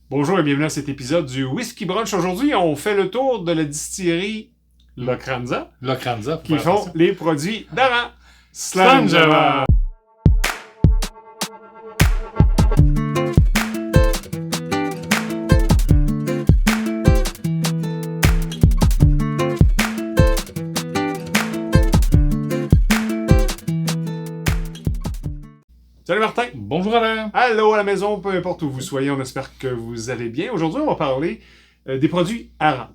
Bonjour et bienvenue à cet épisode du Whisky Brunch. Aujourd'hui, on fait le tour de la distillerie Lokranza qui font les produits d'Aran. Slanjava! Salut Martin! Bonjour Alain! Allô à la maison, peu importe où vous soyez, on espère que vous allez bien. Aujourd'hui, on va parler des produits Aran.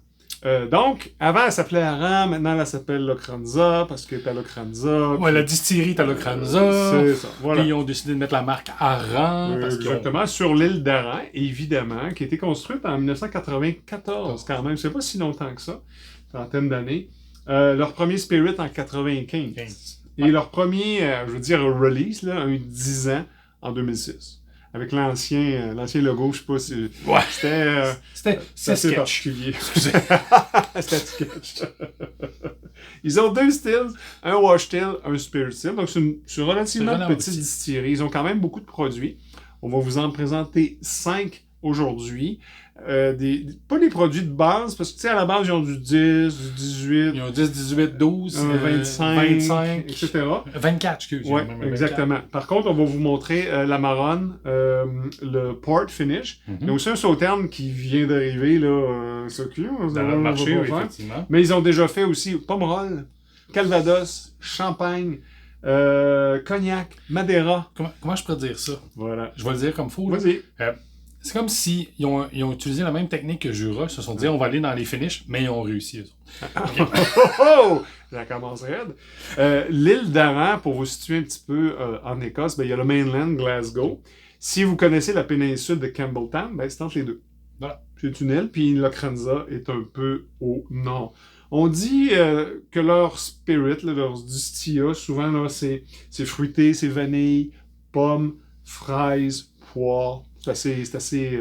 Donc, avant, elle s'appelait Aran, maintenant, elle s'appelle Lokranza, parce que t'as Lokranza. Ouais, la distillerie t'as Lokranza. C'est ça, voilà. Puis ils ont décidé de mettre la marque Aran. Exactement, sur l'île d'Aran, évidemment, qui a été construite en 1994, quand même. C'est pas si longtemps que ça, trentaine d'années. Leur premier Spirit en 95. Et leur premier, release, là, un 10 ans, en 2006. Avec l'ancien logo, je sais pas si... Ouais. C'était assez sketch. particulier. C'était sketch. Ils ont deux styles, un wash still, un spirit still. Donc, c'est relativement une petite distillerie. Ils ont quand même beaucoup de produits. On va vous en présenter 5 aujourd'hui. Pas des produits de base, parce que, tu sais, à la base, ils ont du 10, du 18... Ils ont 10, 18, 12, 25, etc. 24, excuse. Oui, exactement. Par contre, on va vous montrer la marronne, le port finish. Il y a aussi un sauterne qui vient d'arriver, là, dans le marché, oui, effectivement. Mais ils ont déjà fait aussi Pomerol, Calvados, Champagne, Cognac, Madeira. Comment je pourrais dire ça? Voilà. Je vais le dire comme faux. Vas-y. C'est comme si ils ont utilisé la même technique que Jura. Ils se sont dit, on va aller dans les finishes, mais ils ont réussi, eux autres. Ça commence raide. L'île d'Aran, pour vous situer un petit peu en Écosse, il y a le mainland, Glasgow. Si vous connaissez la péninsule de Campbelltown, c'est entre les deux. Voilà. C'est une île, puis Lokranza est un peu au nord. On dit que leur spirit, leur distilla, souvent, là, c'est fruité, c'est vanille, pommes, fraises, poire. C'est assez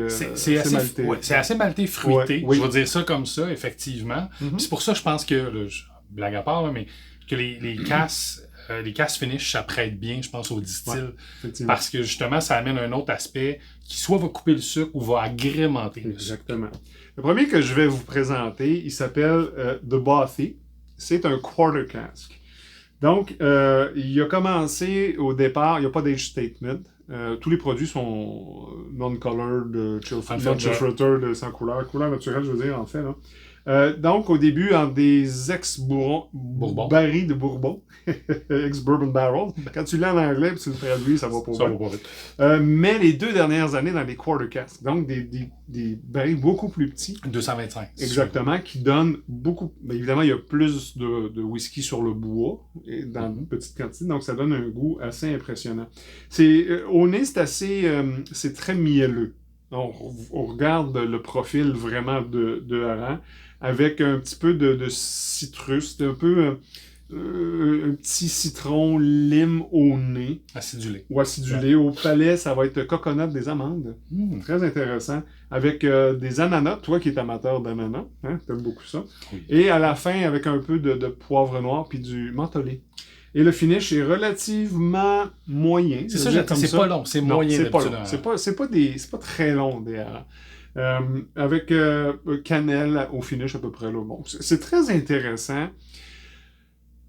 maltais. Ouais, c'est assez maltais, fruité. Ouais, oui. Je vais dire ça comme ça, effectivement. C'est pour ça, je pense que, blague à part, là, mais que les casses finish, ça prête bien, je pense, au distill. Ouais, parce que, justement, ça amène un autre aspect qui soit va couper le sucre ou va agrémenter le sucre. Exactement. Le premier que je vais vous présenter, il s'appelle The Bothy. C'est un quarter cask. Donc, il a commencé au départ, il n'y a pas d'age statement. Tous les produits sont non-colored, non-filter, sans couleur naturelle, je veux dire, en fait. Là. Donc, au début, dans des barils de Bourbon, ex-bourbon barrels, quand tu l'as en anglais et tu le traduis, ça va pas vite. Mais les 2 dernières années, dans les quarter casks, donc des barils beaucoup plus petits. 225. Exactement, qui donnent beaucoup... Bien, évidemment, il y a plus de whisky sur le bois, et dans une petite quantité, donc ça donne un goût assez impressionnant. Au nez, c'est très mielleux. On regarde le profil vraiment de Aran, avec un petit peu de citrus, un peu un petit citron lime au nez. Acidulé. Ou acidulé. Ouais. Au palais, ça va être coconut des amandes. Très intéressant. Avec des ananas, toi qui es amateur d'ananas, hein, t'aimes beaucoup ça. Oui. Et à la fin, avec un peu de poivre noir puis du mentholé. Et le finish est relativement moyen. C'est ça, c'est pas long, c'est moyen. C'est pas long. C'est pas très long des Aran. Avec cannelle au finish à peu près là. Bon, c'est très intéressant.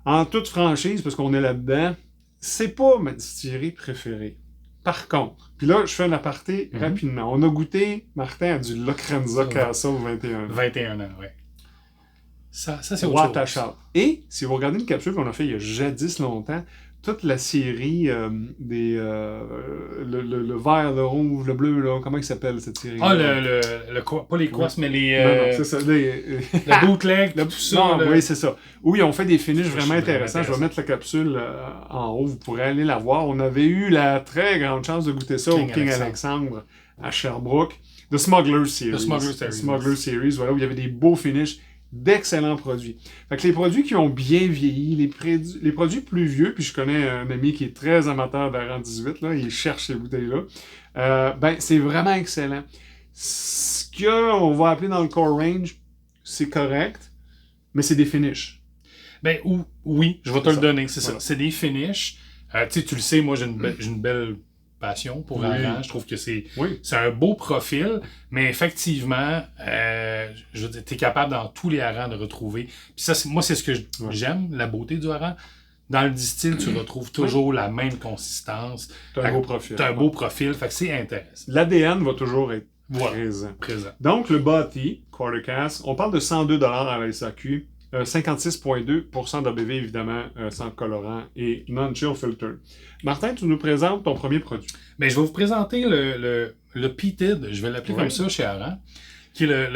En toute franchise, parce qu'on est là-dedans, c'est pas ma distillerie préférée. Par contre, puis là, je fais un aparté rapidement. On a goûté, Martin, à du Lokranza Castle 21 ans. 21 ans, oui. Ça c'est autre chose. Et, si vous regardez une capsule qu'on a fait il y a jadis longtemps, toute la série le vert, le rouge, le bleu, là, comment il s'appelle cette série? Ah, pas les Quas, mais les... Non, c'est ça. le bootleg, tout ça. Non, oui, c'est ça. Où ils ont fait des finishes vraiment intéressants. Je vais mettre la capsule en haut, vous pourrez aller la voir. On avait eu la très grande chance de goûter ça au King Alexandre à Sherbrooke. The Smuggler Series. The Smuggler Series, voilà, où il y avait des beaux finishes. D'excellents produits. Fait que les produits qui ont bien vieilli, les produits plus vieux, puis je connais un ami qui est très amateur d'Aran 18, là, il cherche ces bouteilles-là, c'est vraiment excellent. Ce qu'on va appeler dans le core range, c'est correct, mais c'est des finishes. Oui, je vais te le donner, c'est ça. C'est des finishes. Tu le sais, moi j'ai une belle passion pour Aran. Je trouve que c'est oui. un beau profil, mais effectivement, je veux dire, t'es capable dans tous les harengs de retrouver. Puis ça, moi, c'est ce que j'aime, la beauté du hareng. Dans le distil, tu retrouves toujours la même consistance. T'as un beau profil. T'as un beau profil, fait que c'est intéressant. L'ADN va toujours être présent. Donc, le Bati, Quarter Cask, on parle de 102$ à la SAQ, 56,2% d'ABV, évidemment, sans colorant et non-chill filter. Martin, tu nous présentes ton premier produit. Bien, je vais vous présenter le Peated, je vais l'appeler comme ça chez Aran, qui est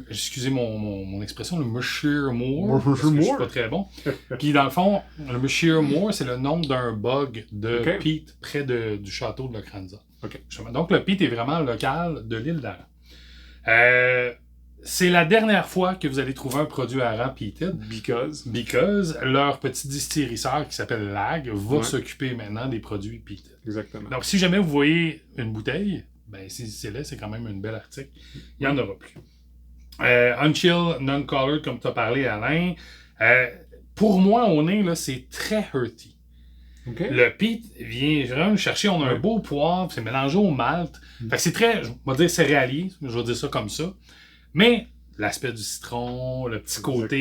excusez mon expression, le Monsieur Moore. C'est pas très bon. Puis dans le fond, le Monsieur Moore, c'est le nom d'un bug de peat près du château de Locranza. Donc le peat est vraiment local de l'île d'Aran. C'est la dernière fois que vous allez trouver un produit Aran peated. Because leur petit distillisseur qui s'appelle Lag va s'occuper maintenant des produits peated. Exactement. Donc si jamais vous voyez une bouteille, ben si c'est là, c'est quand même une belle article. Il n'y en aura plus. Unchill, non-colored, comme tu as parlé, Alain. Pour moi, au nez, là, c'est très hearty. Le peat vient vraiment le chercher. On a un beau poivre, c'est mélangé au malt. Fait que c'est très, je vais dire céréalier, je vais dire ça comme ça. Mais l'aspect du citron, le petit côté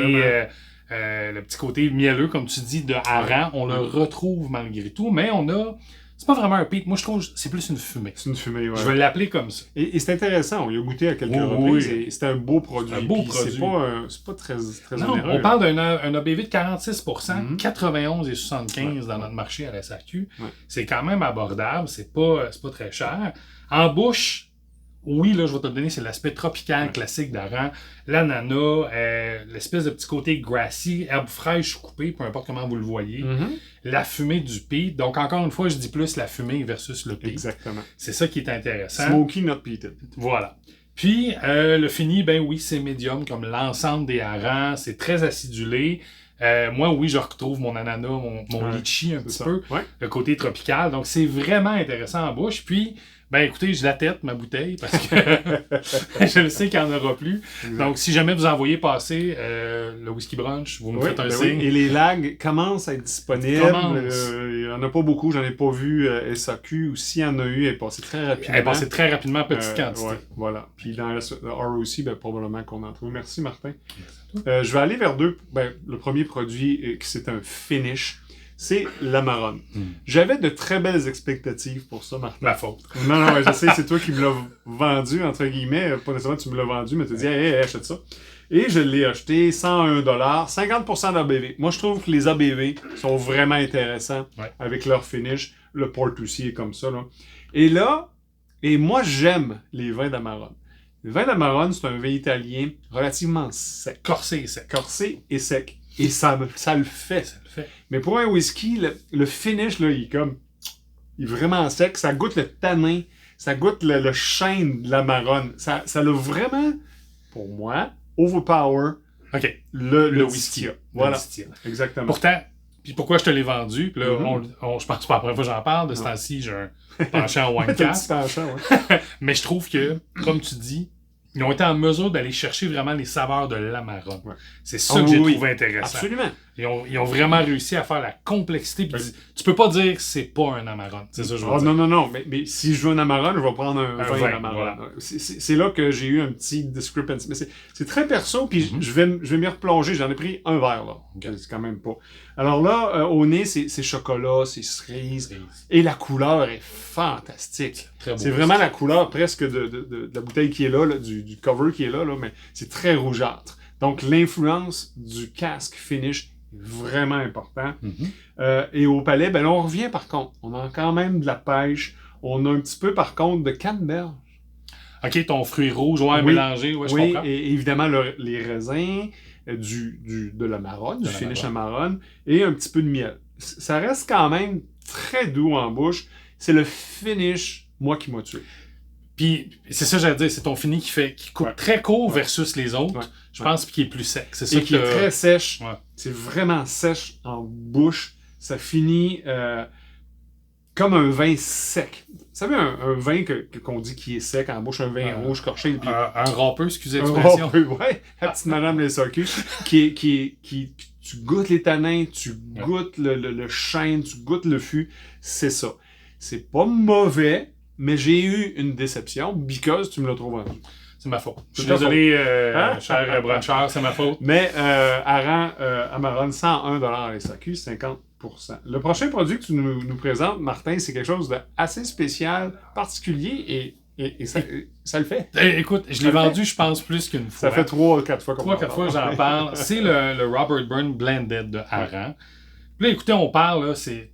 mielleux, comme tu dis, de hareng, on le retrouve malgré tout. Mais on a... C'est pas vraiment un peat. Moi, je trouve que c'est plus une fumée. C'est une fumée, oui. Je vais l'appeler comme ça. Et c'est intéressant. On y a goûté à quelques reprises. Et c'est un beau produit. Un beau produit. C'est pas très non, onéreux. On parle d'un ABV de 46%, 91 et 75 dans notre marché à la SAQ. C'est quand même abordable. C'est pas très cher. En bouche... Oui, là, je vais te le donner, c'est l'aspect tropical classique d'Aran. L'ananas, l'espèce de petit côté grassy, herbe fraîche coupée, peu importe comment vous le voyez. La fumée du peat. Donc, encore une fois, je dis plus la fumée versus le peat. Exactement. C'est ça qui est intéressant. Smoky, not peated. Voilà. Puis, le fini, ben oui, c'est médium, comme l'ensemble des harengs. C'est très acidulé. Moi, oui, je retrouve mon ananas, mon litchi un petit peu. Le côté tropical. Donc, c'est vraiment intéressant en bouche. Puis, ben écoutez, je la tête, ma bouteille, parce que je le sais qu'il n'y en aura plus. Exact. Donc, si jamais vous en voyez passer le Whisky Brunch, vous me faites un signe. Et les lags commencent à être disponibles. Il n'y en a pas beaucoup, j'en ai pas vu SAQ, ou s'il y en a eu, elle est passée très rapidement. Elle est passée très rapidement, petite quantité. Voilà. Puis dans le ROC, ben, probablement qu'on en trouve. Merci, Martin. Je vais aller vers le premier produit, c'est un finish. C'est l'Amarone. J'avais de très belles expectatives pour ça, Martin. La faute. Non, je sais, c'est toi qui me l'as vendu, entre guillemets. Pas nécessairement tu me l'as vendu, mais tu as dit, hey, achète ça. Et je l'ai acheté, 101$, 50% d'ABV. Moi, je trouve que les ABV sont vraiment intéressants avec leur finish. Le port aussi est comme ça, là. Et moi, j'aime les vins d'Amarone. Le vin d'Amarone, c'est un vin italien relativement sec. Corsé et sec. Et ça le fait. Mais pour un whisky, le finish, là, il est vraiment sec. Ça goûte le tanin. Ça goûte le chêne de l'Amarone. Ça l'a vraiment, pour moi, overpower le whisky. Voilà. Exactement. Pourtant, puis pourquoi je te l'ai vendu? Puis là, je pense pas la première fois que j'en parle. De ce temps-ci, j'ai un penchant en wine cask. Mais je trouve que, comme tu dis, ils ont été en mesure d'aller chercher vraiment les saveurs de l'Amarone. C'est ça que j'ai trouvé intéressant. Absolument. Ils ont vraiment réussi à faire la complexité. Puis tu peux pas dire que c'est pas un Amarone. C'est ça que je veux dire. Non. Mais si je veux un Amarone, je vais prendre un vin d'Amarone. Voilà. C'est là que j'ai eu un petit discrepancy. Mais c'est très perso, puis je vais m'y replonger. J'en ai pris un verre, là. C'est quand même pas. Alors là, au nez, c'est chocolat, c'est cerise. Et la couleur est fantastique. C'est vraiment la couleur presque de la bouteille qui est là, du cover qui est là, mais c'est très rougeâtre. Donc, l'influence du casque finish est vraiment important. Et au palais, ben là, on revient par contre. On a quand même de la pêche. On a un petit peu, par contre, de canneberge. OK, ton fruit rouge, mélangé, je comprends. Et évidemment, les raisins de l'Amarone, du finish Amarone, et un petit peu de miel. Ça reste quand même très doux en bouche. C'est le finish, moi, qui m'a tué. Puis, c'est ça que j'allais dire, c'est ton fini qui coupe très court versus les autres, je pense, puis qui est plus sec. C'est ça qui est très sèche. C'est vraiment sèche en bouche. Ça finit comme un vin sec. Vous savez, un vin qu'on dit qui est sec en bouche, un vin rouge corché. Puis... Un râpeux, excusez l'expression. Un râpeux, la petite madame les SAQ, qui tu goûtes les tanins, tu goûtes le chêne, tu goûtes le fût. C'est ça. c'est pas mauvais, mais j'ai eu une déception, because tu me l'as trop vendu. C'est ma faute. Je suis désolé, cher bruncher, c'est ma faute. Mais Amarone, 101 $ à la SAQ, 50%. Le prochain produit que tu nous présentes, Martin, c'est quelque chose d'assez spécial, particulier, et ça le fait. Écoute, je l'ai vendu, je pense, plus qu'une fois. Ça fait 3-4 fois qu'on 3-4 fois que j'en parle. C'est le Robert Burns Blended de Hareng. Puis là, écoutez, on parle, là, c'est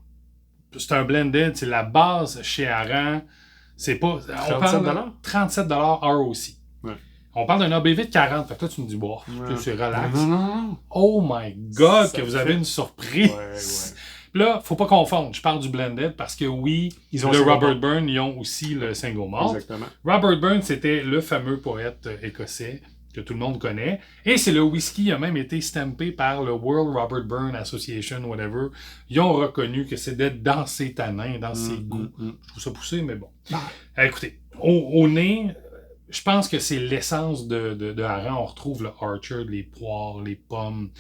un blended, c'est la base chez Hareng. C'est pas... On parle 37 $ ROC. Ouais. On parle d'un ABV de 40. Fait que là, tu me dis, bon, c'est relax. Non. Oh my God, ça que vous avez une surprise. Ouais. Puis là, faut pas confondre. Je parle du blended parce que oui, ils ont le Robert Burns, ils ont aussi le single malt. Exactement. Robert Burns, c'était le fameux poète écossais que tout le monde connaît. Et c'est le whisky qui a même été stampé par le World Robert Burns Association, whatever. Ils ont reconnu que c'était dans ses tanins, dans ses goûts. Je trouve ça poussé, mais bon. Écoutez, au nez, je pense que c'est l'essence de Hareng. On retrouve le orchard, les poires, les pommes.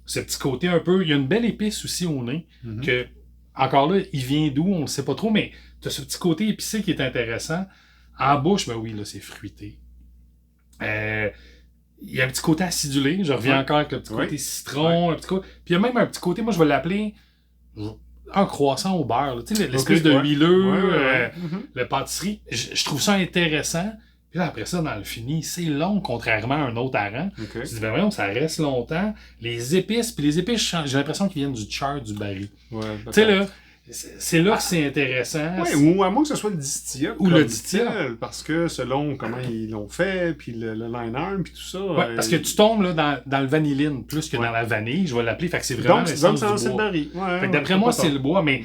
Ce petit côté un peu... Il y a une belle épice aussi au nez. Que, encore là, il vient d'où, on ne sait pas trop, mais tu as ce petit côté épicé qui est intéressant. En bouche, ben oui, là, c'est fruité. Il y a un petit côté acidulé. Je reviens encore avec le petit côté citron. Puis il y a même un petit côté, moi je vais l'appeler un croissant au beurre. Tu sais, l'espèce de huileux, la pâtisserie. Je trouve ça intéressant. Puis là, après ça, dans le fini, c'est long, contrairement à un autre Hareng. Tu dis, ben voyons, ça reste longtemps. Les épices, j'ai l'impression qu'ils viennent du char du baril. Tu sais, là, c'est là que c'est intéressant. Oui, ou à moins que ce soit le distillat. Ou le distillat. Parce que selon comment ils l'ont fait, puis le line arm, puis tout ça. Ouais, parce que tu tombes là, dans le vanilline plus que dans la vanille, je vais l'appeler. Fait que c'est vraiment l'essence du bois. Baril. Fait que d'après moi, c'est le bois, mais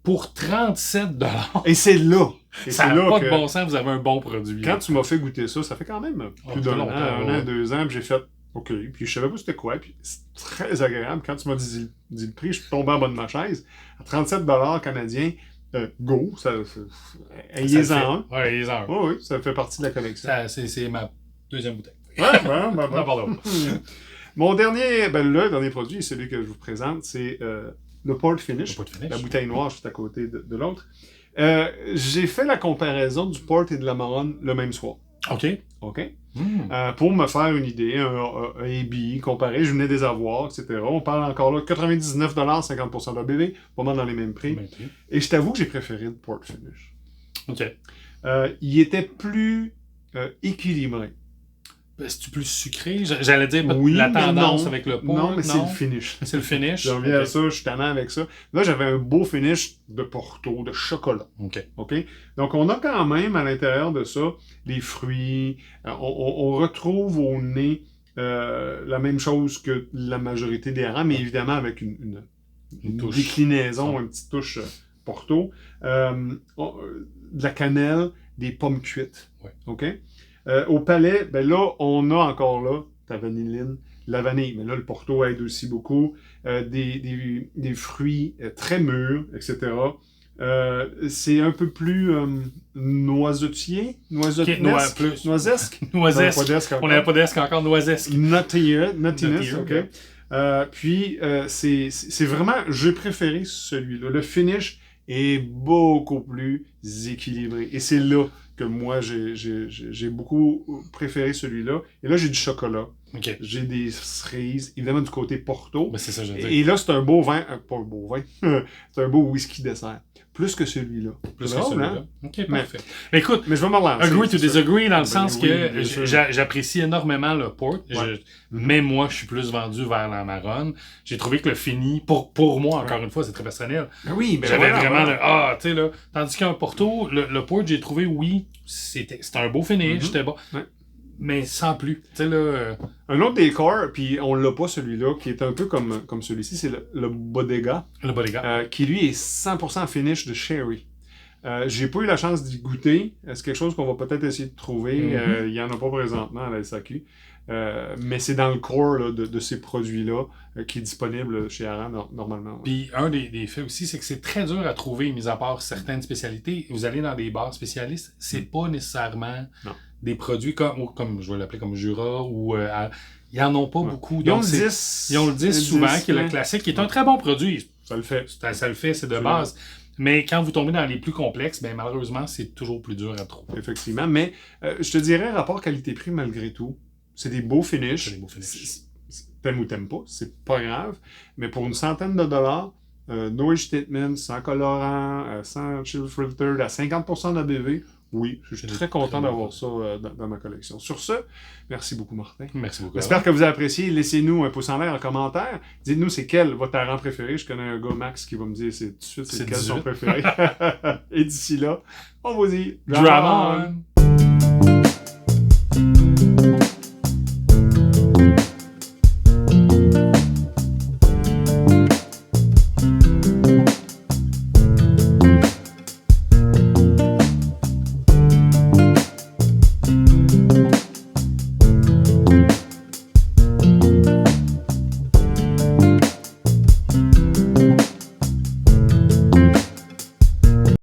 pour 37 $. Et c'est là. Ça n'a pas de bon sens, vous avez un bon produit. Quand tu m'as fait goûter ça fait quand même plus d'un an, 2 ans, puis j'ai fait OK. Puis je savais pas c'était quoi, puis c'est très agréable. Quand tu m'as dit le prix, je suis tombé en bas de ma chaise. À 37 $ canadiens, go, ayez-en un. Ouais, ayez-en un. Oui, ça fait partie de la collection. C'est ma deuxième bouteille. Bon. Non, pardon. Le dernier produit, celui que je vous présente, c'est le Port Finish. La bouteille noire juste à côté de l'autre. J'ai fait la comparaison du Port et de l'Amarone le même soir. OK. Pour me faire une idée, un ABI comparé, je venais des avoirs, etc. On parle encore là, 99 $, 50% d'ABV, pas mal dans les mêmes prix. Et je t'avoue que j'ai préféré le Port Finish. OK. Il était plus équilibré. C'est-tu plus sucré? J'allais dire oui, la tendance avec le port. Non, mais c'est le finish. C'est le finish. Je reviens à ça, je suis tannant avec ça. Là, j'avais un beau finish de Porto, de chocolat. OK. Donc, on a quand même à l'intérieur de ça les fruits. On retrouve au nez la même chose que la majorité des harengs, mais évidemment avec une déclinaison, une petite touche Porto. De la cannelle, des pommes cuites. OK? Au palais, ben là, on a encore là ta vanilline, la vanille, mais là, le Porto aide aussi beaucoup, des fruits très mûrs, etc. C'est un peu plus noisetier, noisesque. On n'avait pas d'esque encore, noisesque. Nuttiness, OK. Puis, c'est vraiment, j'ai préféré celui-là. Le finish est beaucoup plus équilibré. Et c'est là que moi, j'ai beaucoup préféré celui-là. Et là, j'ai du chocolat. J'ai des cerises, évidemment du côté Porto. Ben, c'est ça, je veux dire. Et là, c'est un beau vin, pas un beau vin, c'est un beau whisky dessert. Plus que celui-là. Plus que celui-là. OK, parfait. Écoute, mais je vais me relancer. Agree to disagree dans le sens que j'apprécie énormément le port. Mais moi, je suis plus vendu vers l'Amarone. J'ai trouvé que le fini, pour moi, encore une fois, c'est très personnel. J'avais vraiment le tu sais, là. Tandis qu'un Porto, le port, j'ai trouvé, oui, c'était un beau finish, c'était bon. Mais sans plus. Tu sais, là. Un autre décor, puis on l'a pas celui-là, qui est un peu comme celui-ci, c'est le Bodega. Le Bodega. Qui lui est 100% finish de sherry. J'ai pas eu la chance d'y goûter. C'est quelque chose qu'on va peut-être essayer de trouver. Il y en a pas présentement à la SAQ. Mais c'est dans le core là, de ces produits-là qui est disponible chez Hareng normalement. Puis un des faits aussi, c'est que c'est très dur à trouver, mis à part certaines spécialités. Vous allez dans des bars spécialistes, c'est pas nécessairement des produits comme je vais l'appeler comme Jura ou ils en ont pas beaucoup. Ils ont le 10. Ils ont le 10 souvent, qui est le classique, qui est un très bon produit. Ça le fait. Ça le fait, c'est de base. Mais quand vous tombez dans les plus complexes, ben malheureusement, c'est toujours plus dur à trouver. Effectivement, mais je te dirais, rapport qualité-prix, malgré tout, c'est des beaux finishes. C'est des beaux finishes. T'aimes ou t'aimes pas, c'est pas grave. Mais pour une centaine de dollars, no age statement, sans colorant, sans chill filter, à 50% d'ABV, oui, je suis très content d'avoir ça dans ma collection. Sur ce, merci beaucoup, Martin. Merci beaucoup. J'espère que vous avez apprécié. Laissez-nous un pouce en l'air en commentaire. Dites-nous c'est quel votre rang préféré. Je connais un gars, Max, qui va me dire tout de suite c'est quel son préféré. Et d'ici là, on vous dit Drum on!